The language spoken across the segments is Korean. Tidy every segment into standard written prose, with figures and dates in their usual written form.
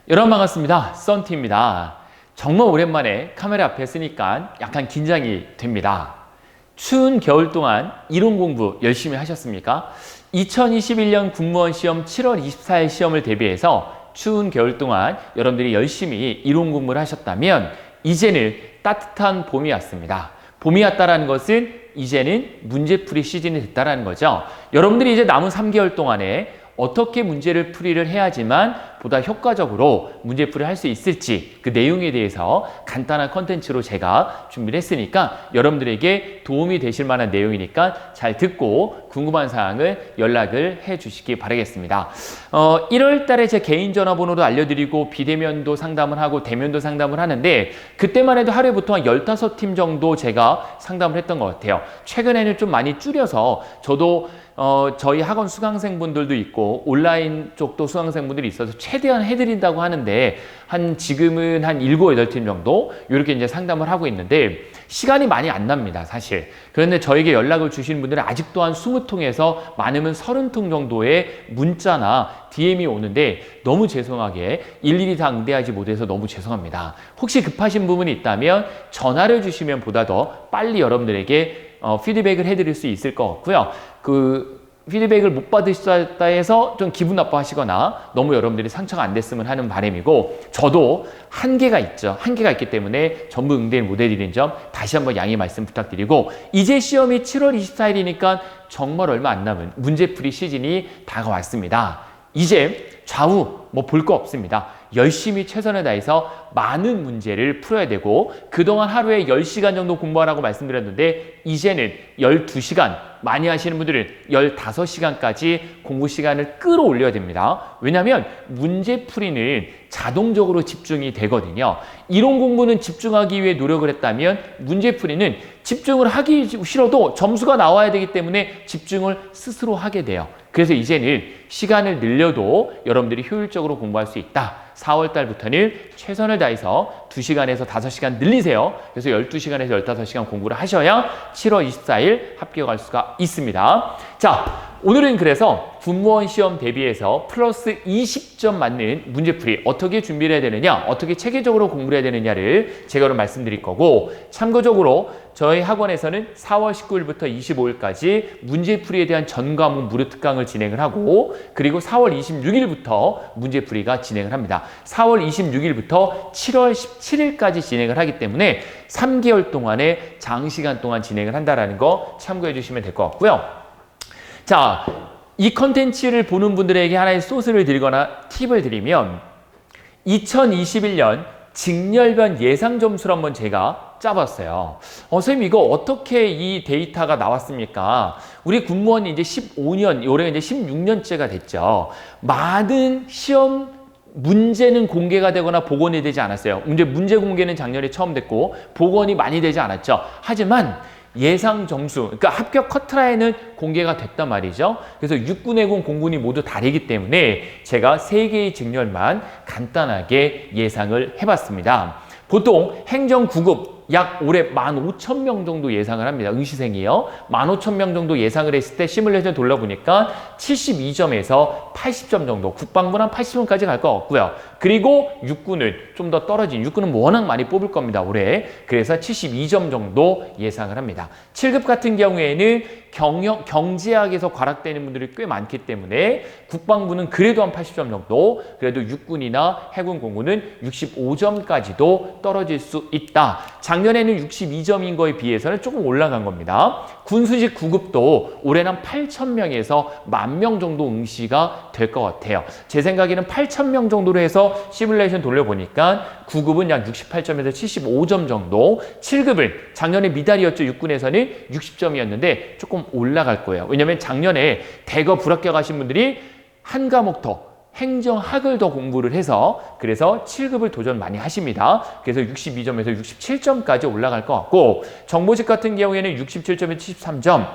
여러분 반갑습니다. 썬티입니다. 정말 오랜만에 카메라 앞에 서니까 약간 긴장이 됩니다. 추운 겨울 동안 이론 공부 열심히 하셨습니까? 2021년 군무원 시험 7월 24일 시험을 대비해서 추운 겨울 동안 여러분들이 열심히 이론 공부를 하셨다면 이제는 따뜻한 봄이 왔습니다. 봄이 왔다라는 것은 이제는 문제풀이 시즌이 됐다라는 거죠. 여러분들이 이제 남은 3개월 동안에 어떻게 문제를 풀이를 해야지만 보다 효과적으로 문제풀이를 할 수 있을지 그 내용에 대해서 간단한 컨텐츠로 제가 준비를 했으니까 여러분들에게 도움이 되실 만한 내용이니까 잘 듣고 궁금한 사항을 연락을 해 주시기 바라겠습니다. 1월 달에 제 개인 전화번호도 알려드리고 비대면도 상담을 하고 대면도 상담을 하는데 그때만 해도 하루에 보통 한 15팀 정도 제가 상담을 했던 것 같아요. 최근에는 좀 많이 줄여서 저도 저희 학원 수강생분들도 있고 온라인 쪽도 수강생분들이 있어서 최대한 해드린다고 하는데 지금은 한 7, 8팀 정도 이렇게 이제 상담을 하고 있는데 시간이 많이 안 납니다, 사실. 그런데 저에게 연락을 주시는 분들은 아직도 한 20통에서 많으면 30통 정도의 문자나 DM이 오는데 너무 죄송하게 일일이 다 응대하지 못해서 너무 죄송합니다. 혹시 급하신 부분이 있다면 전화를 주시면 보다 더 빨리 여러분들에게 피드백을 해드릴 수 있을 것 같고요. 피드백을 못 받으셨다 해서 좀 기분 나빠하시거나 너무 여러분들이 상처가 안 됐으면 하는 바람이고 저도 한계가 있죠. 한계가 있기 때문에 전부 응대를 못 해드리는 점 다시 한번 양해 말씀 부탁드리고 이제 시험이 7월 24일이니까 정말 얼마 안 남은 문제풀이 시즌이 다가왔습니다. 이제 좌우 뭐 볼 거 없습니다. 열심히 최선을 다해서 많은 문제를 풀어야 되고 그동안 하루에 10시간 정도 공부하라고 말씀드렸는데 이제는 12시간, 많이 하시는 분들은 15시간까지 공부 시간을 끌어올려야 됩니다. 왜냐하면 문제풀이는 자동적으로 집중이 되거든요. 이론 공부는 집중하기 위해 노력을 했다면 문제풀이는 집중을 하기 싫어도 점수가 나와야 되기 때문에 집중을 스스로 하게 돼요. 그래서 이제는 시간을 늘려도 여러분들이 효율적으로 공부할 수 있다. 4월 달부터는 최선을 다해서 2시간에서 5시간 늘리세요. 그래서 12시간에서 15시간 공부를 하셔야 7월 24일 합격할 수가 있습니다. 자, 오늘은 그래서 군무원 시험 대비해서 플러스 20점 맞는 문제풀이 어떻게 준비를 해야 되느냐, 어떻게 체계적으로 공부를 해야 되느냐를 제가 오늘 말씀드릴 거고 참고적으로 저희 학원에서는 4월 19일부터 25일까지 문제풀이에 대한 전 과목 무료 특강을 진행을 하고 그리고 4월 26일부터 문제풀이가 진행을 합니다. 4월 26일부터 7월 17일까지 진행을 하기 때문에 3개월 동안의 장시간 동안 진행을 한다는 거 참고해 주시면 될 것 같고요. 자, 이 컨텐츠를 보는 분들에게 하나의 소스를 드리거나 팁을 드리면 2021년 직렬변 예상 점수를 한번 제가 짜봤어요. 선생님 이거 어떻게 이 데이터가 나왔습니까? 우리 군무원이 이제 15년, 올해가 이제 16년째가 됐죠. 많은 시험 문제는 공개가 되거나 복원이 되지 않았어요. 문제 공개는 작년에 처음 됐고 복원이 많이 되지 않았죠. 하지만 예상 점수, 그러니까 합격 커트라인은 공개가 됐단 말이죠. 그래서 육군, 해군, 공군이 모두 다르기 때문에 제가 3개의 직렬만 간단하게 예상을 해봤습니다. 보통 행정 9급 약 올해 15,000명 정도 예상을 합니다. 응시생이요. 15,000명 정도 예상을 했을 때 시뮬레이션 돌려보니까 72점에서 80점 정도, 국방부는 80점까지 갈 것 같고요. 그리고 육군은 좀 더 떨어진, 육군은 뭐 워낙 많이 뽑을 겁니다, 올해. 그래서 72점 정도 예상을 합니다. 7급 같은 경우에는 경제학에서 과락되는 분들이 꽤 많기 때문에 국방부는 그래도 한 80점 정도, 그래도 육군이나 해군, 공군은 65점까지도 떨어질 수 있다. 작년에는 62점인 거에 비해서는 조금 올라간 겁니다. 군수직 9급도 올해는 한 8,000명에서 10,000명 정도 응시가 될 것 같아요. 제 생각에는 8,000명 정도로 해서 시뮬레이션 돌려보니까 9급은 약 68점에서 75점 정도, 7급은 작년에 미달이었죠. 육군에서는 60점이었는데 조금 올라갈 거예요. 왜냐하면 작년에 대거 불합격하신 분들이 한 과목 더 행정학을 더 공부를 해서 그래서 7급을 도전 많이 하십니다. 그래서 62점에서 67점까지 올라갈 것 같고 정보직 같은 경우에는 67점에서 73점,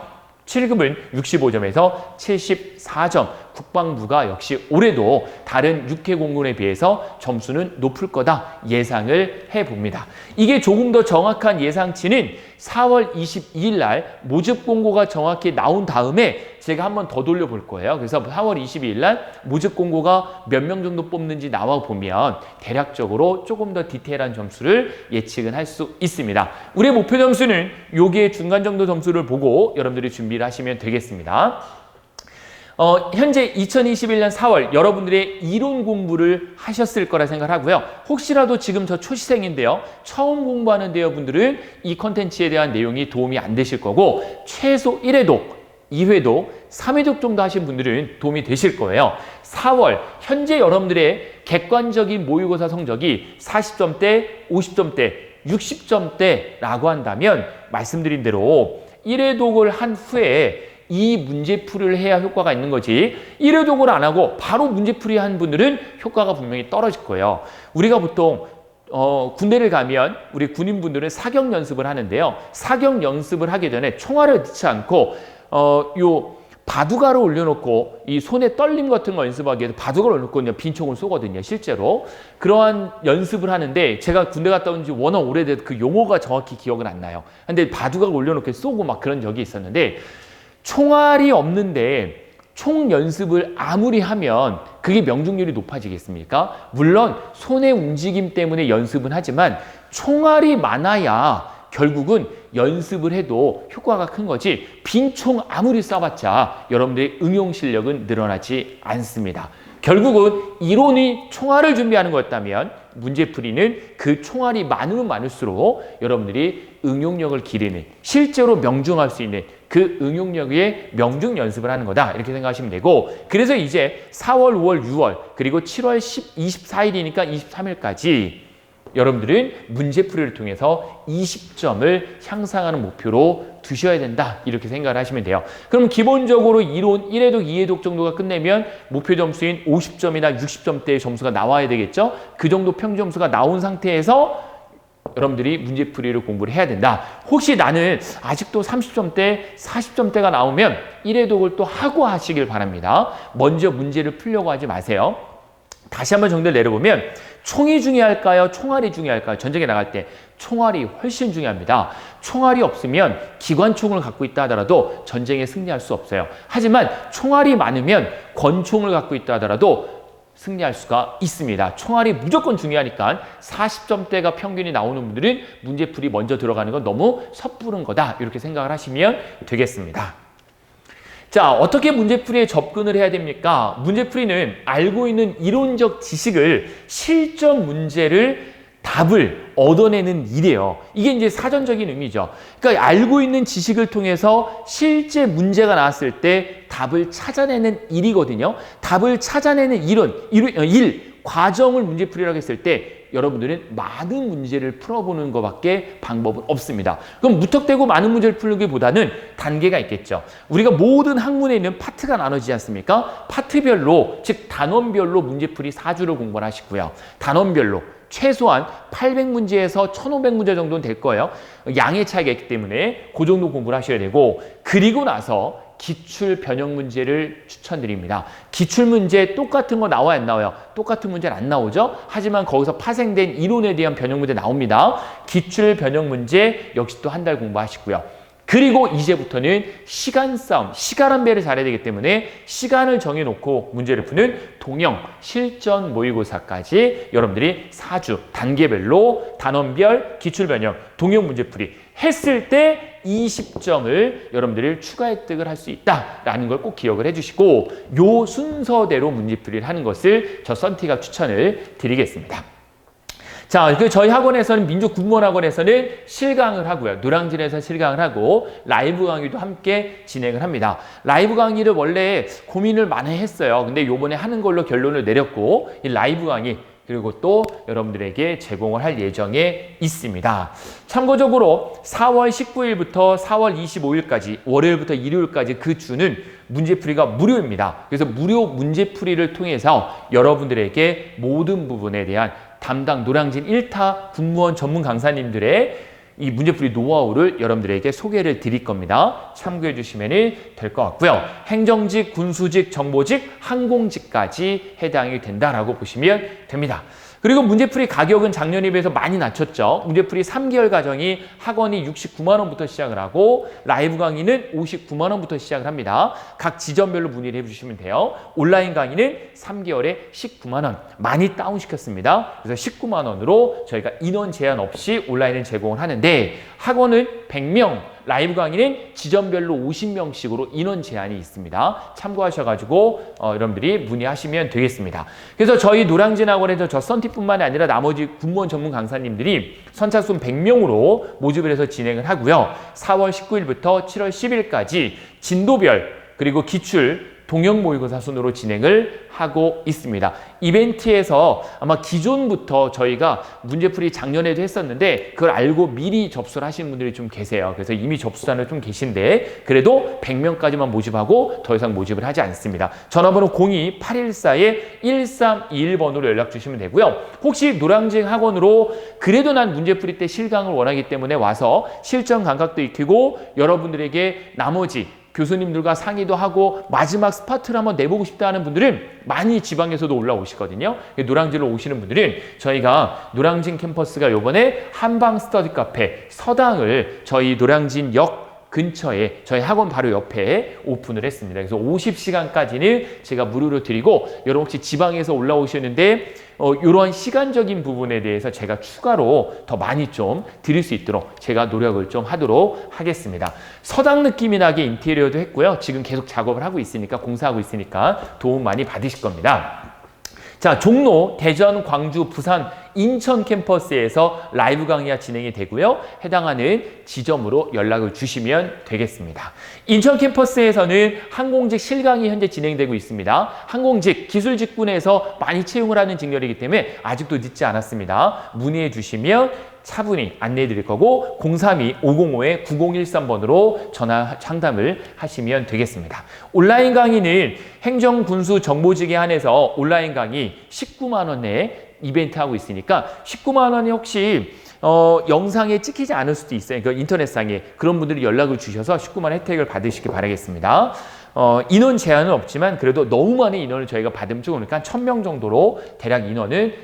7급은 65점에서 74점, 국방부가 역시 올해도 다른 육해 공군에 비해서 점수는 높을 거다 예상을 해봅니다. 이게 조금 더 정확한 예상치는 4월 22일 날 모집 공고가 정확히 나온 다음에 제가 한번 더 돌려볼 거예요. 그래서 4월 22일 날 모집 공고가 몇 명 정도 뽑는지 나와 보면 대략적으로 조금 더 디테일한 점수를 예측은 할 수 있습니다. 우리의 목표 점수는 요게 중간 정도 점수를 보고 여러분들이 준비를 하시면 되겠습니다. 현재 2021년 4월 여러분들의 이론 공부를 하셨을 거라 생각하고요. 혹시라도 지금 저 초시생인데요. 처음 공부하는 대여분들은 이 컨텐츠에 대한 내용이 도움이 안 되실 거고 최소 1회독, 2회독, 3회독 정도 하신 분들은 도움이 되실 거예요. 4월 현재 여러분들의 객관적인 모의고사 성적이 40점대, 50점대, 60점대라고 한다면 말씀드린 대로 1회독을 한 후에 이 문제풀이를 해야 효과가 있는 거지 1회독을 안 하고 바로 문제풀이 한 분들은 효과가 분명히 떨어질 거예요. 우리가 보통 군대를 가면 우리 군인분들은 사격 연습을 하는데요. 사격 연습을 하기 전에 총알을 넣지 않고 요 바둑알을 올려놓고 이 손에 떨림 같은 거 연습하기 위해서 바둑알을 올려놓고 그냥 빈총을 쏘거든요. 실제로. 그러한 연습을 하는데 제가 군대 갔다 온 지 워낙 오래돼서 그 용어가 정확히 기억은 안 나요. 근데 바둑알을 올려놓고 쏘고 막 그런 적이 있었는데 총알이 없는데 총 연습을 아무리 하면 그게 명중률이 높아지겠습니까? 물론 손의 움직임 때문에 연습은 하지만 총알이 많아야 결국은 연습을 해도 효과가 큰 거지 빈 총 아무리 쏴봤자 여러분들의 응용 실력은 늘어나지 않습니다. 결국은 이론이 총알을 준비하는 거였다면 문제풀이는 그 총알이 많으면 많을수록 여러분들이 응용력을 기르는 실제로 명중할 수 있는 그 응용력의 명중 연습을 하는 거다 이렇게 생각하시면 되고 그래서 이제 4월, 5월, 6월 그리고 7월 24일이니까 23일까지 여러분들은 문제풀이를 통해서 20점을 향상하는 목표로 두셔야 된다 이렇게 생각을 하시면 돼요. 그럼 기본적으로 이론 1회독, 2회독 정도가 끝내면 목표 점수인 50점이나 60점대의 점수가 나와야 되겠죠. 그 정도 평균 점수가 나온 상태에서 여러분들이 문제풀이를 공부를 해야 된다. 혹시 나는 아직도 30점대, 40점대가 나오면 1회독을 또 하고 하시길 바랍니다. 먼저 문제를 풀려고 하지 마세요. 다시 한번 정리를 내려보면 총이 중요할까요? 총알이 중요할까요? 전쟁에 나갈 때 총알이 훨씬 중요합니다. 총알이 없으면 기관총을 갖고 있다 하더라도 전쟁에 승리할 수 없어요. 하지만 총알이 많으면 권총을 갖고 있다 하더라도 승리할 수가 있습니다. 총알이 무조건 중요하니까 40점대가 평균이 나오는 분들은 문제풀이 먼저 들어가는 건 너무 섣부른 거다 이렇게 생각을 하시면 되겠습니다. 자, 어떻게 문제풀이에 접근을 해야 됩니까? 문제풀이는 알고 있는 이론적 지식을 실전 문제를 답을 얻어내는 일이에요. 이게 이제 사전적인 의미죠. 그러니까 알고 있는 지식을 통해서 실제 문제가 나왔을 때 답을 찾아내는 일이거든요. 답을 찾아내는 과정을 문제풀이라고 했을 때 여러분들은 많은 문제를 풀어보는 것밖에 방법은 없습니다. 그럼 무턱대고 많은 문제를 풀기보다는 단계가 있겠죠. 우리가 모든 학문에 있는 파트가 나눠지지 않습니까? 파트별로, 즉 단원별로 문제풀이 4주를 공부를 하시고요. 단원별로 최소한 800문제에서 1500문제 정도는 될 거예요. 양의 차이가 있기 때문에 그 정도 공부를 하셔야 되고 그리고 나서 기출 변형 문제를 추천드립니다. 기출 문제 똑같은 거 나와요, 안 나와요? 똑같은 문제는 안 나오죠? 하지만 거기서 파생된 이론에 대한 변형 문제 나옵니다. 기출 변형 문제 역시 또 한 달 공부하시고요. 그리고 이제부터는 시간 싸움, 시간 안배를 잘해야 되기 때문에 시간을 정해놓고 문제를 푸는 동형, 실전 모의고사까지 여러분들이 4주 단계별로 단원별, 기출변형, 동형 문제풀이 했을 때 20점을 여러분들이 추가 획득을 할 수 있다라는 걸 꼭 기억을 해주시고 요 순서대로 문제풀이를 하는 것을 저 썬티가 추천을 드리겠습니다. 자, 저희 학원에서는 민족군무원학원에서는 실강을 하고요. 노량진에서 실강을 하고 라이브 강의도 함께 진행을 합니다. 라이브 강의를 원래 고민을 많이 했어요. 근데 요번에 하는 걸로 결론을 내렸고 이 라이브 강의 그리고 또 여러분들에게 제공을 할 예정에 있습니다. 참고적으로 4월 19일부터 4월 25일까지 월요일부터 일요일까지 그 주는 문제풀이가 무료입니다. 그래서 무료 문제풀이를 통해서 여러분들에게 모든 부분에 대한 담당 노량진 1타 군무원 전문 강사님들의 이 문제풀이 노하우를 여러분들에게 소개를 드릴 겁니다. 참고해 주시면 될 것 같고요. 행정직, 군수직, 정보직, 항공직까지 해당이 된다라고 보시면 됩니다. 그리고 문제풀이 가격은 작년에 비해서 많이 낮췄죠. 문제풀이 3개월 과정이 학원이 69만 원부터 시작을 하고 라이브 강의는 59만 원부터 시작을 합니다. 각 지점별로 문의를 해주시면 돼요. 온라인 강의는 3개월에 19만 원 많이 다운시켰습니다. 그래서 19만 원으로 저희가 인원 제한 없이 온라인을 제공을 하는데 학원은 100명, 라이브 강의는 지점별로 50명씩으로 인원 제한이 있습니다. 참고하셔가지고 여러분들이 문의하시면 되겠습니다. 그래서 저희 노량진 학원에서 저 썬티뿐만 아니라 나머지 군무원 전문 강사님들이 선착순 100명으로 모집을 해서 진행을 하고요. 4월 19일부터 7월 10일까지 진도별 그리고 기출 동영 모의고사 순으로 진행을 하고 있습니다. 이벤트에서 아마 기존부터 저희가 문제풀이 작년에도 했었는데 그걸 알고 미리 접수를 하시는 분들이 좀 계세요. 그래서 이미 접수자는 좀 계신데 그래도 100명까지만 모집하고 더 이상 모집을 하지 않습니다. 전화번호 02-814-1321번으로 연락 주시면 되고요. 혹시 노량진 학원으로 그래도 난 문제풀이 때 실강을 원하기 때문에 와서 실전 감각도 익히고 여러분들에게 나머지 교수님들과 상의도 하고 마지막 스파트를 한번 내보고 싶다 하는 분들은 많이 지방에서도 올라오시거든요. 노량진으로 오시는 분들은 저희가 노량진 캠퍼스가 요번에 한방 스터디 카페 서당을 저희 노량진 역 근처에 저희 학원 바로 옆에 오픈을 했습니다. 그래서 50시간까지는 제가 무료로 드리고 여러분 혹시 지방에서 올라오시는데 이런 시간적인 부분에 대해서 제가 추가로 더 많이 좀 드릴 수 있도록 제가 노력을 좀 하도록 하겠습니다. 서당 느낌이 나게 인테리어도 했고요. 지금 계속 작업을 하고 있으니까 공사하고 있으니까 도움 많이 받으실 겁니다. 자, 종로, 대전, 광주, 부산, 인천 캠퍼스에서 라이브 강의가 진행이 되고요. 해당하는 지점으로 연락을 주시면 되겠습니다. 인천 캠퍼스에서는 항공직 실강이 현재 진행되고 있습니다. 항공직, 기술직군에서 많이 채용을 하는 직렬이기 때문에 아직도 늦지 않았습니다. 문의해 주시면 차분히 안내해 드릴 거고 032-505-9013번으로 전화 상담을 하시면 되겠습니다. 온라인 강의는 행정군수 정보직에 한해서 온라인 강의 19만 원 내에 이벤트 하고 있으니까 19만 원이 혹시 영상에 찍히지 않을 수도 있어요. 그러니까 인터넷상에 그런 분들이 연락을 주셔서 19만 원 혜택을 받으시기 바라겠습니다. 인원 제한은 없지만 그래도 너무 많은 인원을 저희가 받으면 좋으니까 1000명 정도로 대략 인원을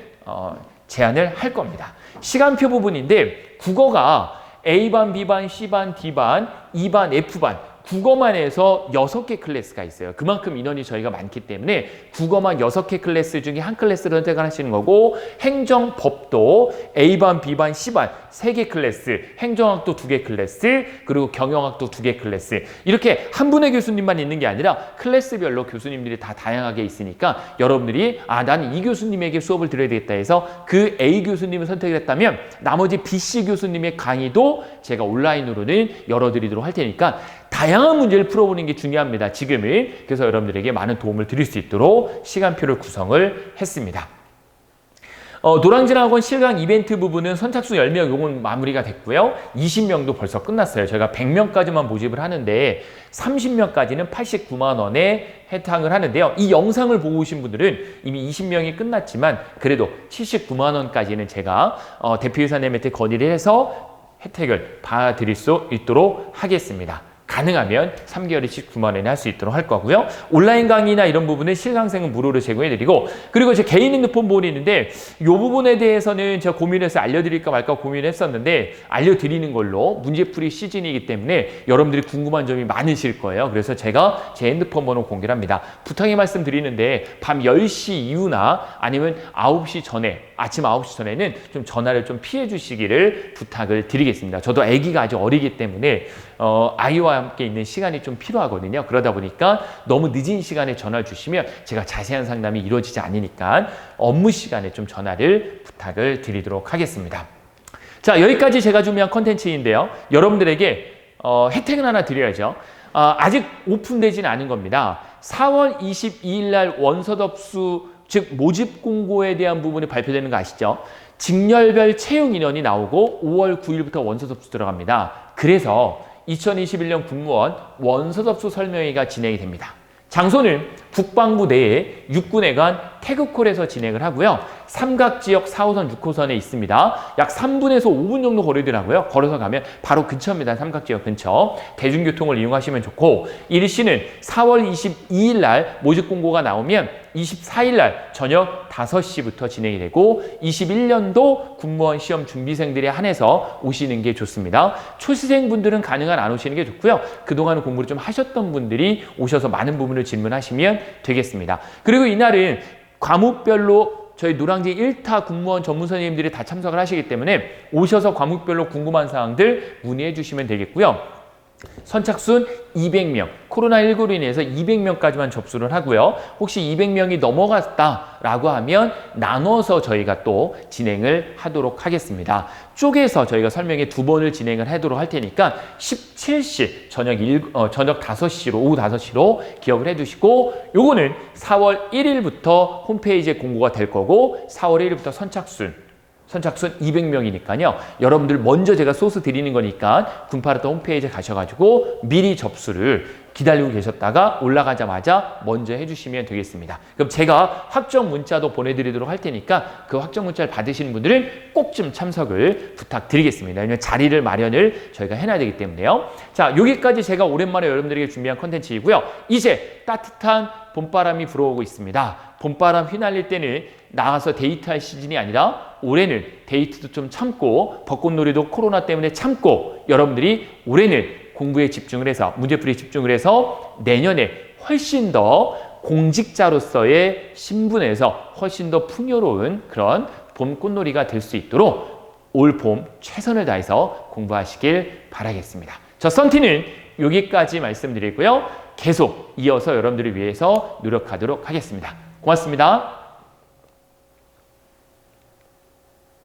제한을 할 겁니다. 시간표 부분인데 국어가 A반, B반, C반, D반, E반, F반 국어만 해서 6개 클래스가 있어요. 그만큼 인원이 저희가 많기 때문에 국어만 6개 클래스 중에 한 클래스를 선택을 하시는 거고 행정, 법도 A반, B반, C반 3개 클래스, 행정학도 2개 클래스, 그리고 경영학도 2개 클래스 이렇게 한 분의 교수님만 있는 게 아니라 클래스별로 교수님들이 다 다양하게 있으니까 여러분들이 나는 이 교수님에게 수업을 들어야 되겠다 해서 그 A 교수님을 선택을 했다면 나머지 B, C 교수님의 강의도 제가 온라인으로는 열어드리도록 할 테니까 다양한 문제를 풀어보는 게 중요합니다. 지금은. 그래서 여러분들에게 많은 도움을 드릴 수 있도록 시간표를 구성을 했습니다. 노량진 학원 실강 이벤트 부분은 선착순 10명 요건 마무리가 됐고요. 20명도 벌써 끝났어요. 저희가 100명까지만 모집을 하는데 30명까지는 89만 원에 해당을 하는데요. 이 영상을 보고 오신 분들은 이미 20명이 끝났지만 그래도 79만 원까지는 제가 대표이사님한테 건의를 해서 혜택을 봐드릴 수 있도록 하겠습니다. 가능하면 3개월에 19만 원에 할 수 있도록 할 거고요. 온라인 강의나 이런 부분은 실강생은 무료로 제공해드리고 그리고 제 개인 핸드폰 보온이 있는데 이 부분에 대해서는 제가 고민해서 알려드릴까 말까 고민했었는데 알려드리는 걸로 문제풀이 시즌이기 때문에 여러분들이 궁금한 점이 많으실 거예요. 그래서 제가 제 핸드폰 번호 공개를 합니다. 부탁의 말씀 드리는데 밤 10시 이후나 아니면 9시 전에 아침 9시 전에는 좀 전화를 좀 피해 주시기를 부탁을 드리겠습니다. 저도 아기가 아주 어리기 때문에 아이와 함께 있는 시간이 좀 필요하거든요. 그러다 보니까 너무 늦은 시간에 전화를 주시면 제가 자세한 상담이 이루어지지 않으니까 업무 시간에 좀 전화를 부탁을 드리도록 하겠습니다. 자, 여기까지 제가 준비한 컨텐츠인데요. 여러분들에게 혜택은 하나 드려야죠. 아직 오픈되지는 않은 겁니다. 4월 22일 날 원서접수 즉 모집 공고에 대한 부분이 발표되는 거 아시죠? 직렬별 채용 인원이 나오고 5월 9일부터 원서 접수 들어갑니다. 그래서 2021년 군무원 원서 접수 설명회가 진행이 됩니다. 장소는 국방부 내에 육군회관 태극홀에서 진행을 하고요. 삼각지역 4호선, 6호선에 있습니다. 약 3분에서 5분 정도 거리더라고요. 걸어서 가면 바로 근처입니다. 삼각지역 근처. 대중교통을 이용하시면 좋고, 일시는 4월 22일 날 모집 공고가 나오면 24일 날 저녁 5시부터 진행이 되고 21년도 군무원 시험 준비생들에 한해서 오시는 게 좋습니다. 초시생분들은 가능한 안 오시는 게 좋고요. 그동안 공부를 좀 하셨던 분들이 오셔서 많은 부분을 질문하시면 되겠습니다. 그리고 이날은 과목별로 저희 노량진 1타 군무원 전문 선생님들이 다 참석을 하시기 때문에 오셔서 과목별로 궁금한 사항들 문의해 주시면 되겠고요. 선착순 200명, 코로나19로 인해서 200명까지만 접수를 하고요. 혹시 200명이 넘어갔다라고 하면 나눠서 저희가 또 진행을 하도록 하겠습니다. 쪼개서 저희가 설명회 2번을 진행을 하도록 할 테니까 17시 저녁 5시로, 오후 5시로 기억을 해두시고, 요거는 4월 1일부터 홈페이지에 공고가 될 거고 4월 1일부터 선착순 200명이니까요. 여러분들 먼저 제가 소스 드리는 거니까 군파르타 홈페이지에 가셔가지고 미리 접수를 기다리고 계셨다가 올라가자마자 먼저 해주시면 되겠습니다. 그럼 제가 확정 문자도 보내드리도록 할 테니까 그 확정 문자를 받으시는 분들은 꼭 좀 참석을 부탁드리겠습니다. 왜냐하면 자리를 마련을 저희가 해놔야 되기 때문에요. 자, 여기까지 제가 오랜만에 여러분들에게 준비한 컨텐츠이고요. 이제 따뜻한 봄바람이 불어오고 있습니다. 봄바람 휘날릴 때는 나가서 데이트할 시즌이 아니라 올해는 데이트도 좀 참고 벚꽃놀이도 코로나 때문에 참고 여러분들이 올해는 공부에 집중을 해서 문제풀이에 집중을 해서 내년에 훨씬 더 공직자로서의 신분에서 훨씬 더 풍요로운 그런 봄 꽃놀이가 될 수 있도록 올 봄 최선을 다해서 공부하시길 바라겠습니다. 저 썬티는 여기까지 말씀드리고요. 계속 이어서 여러분들을 위해서 노력하도록 하겠습니다. 고맙습니다.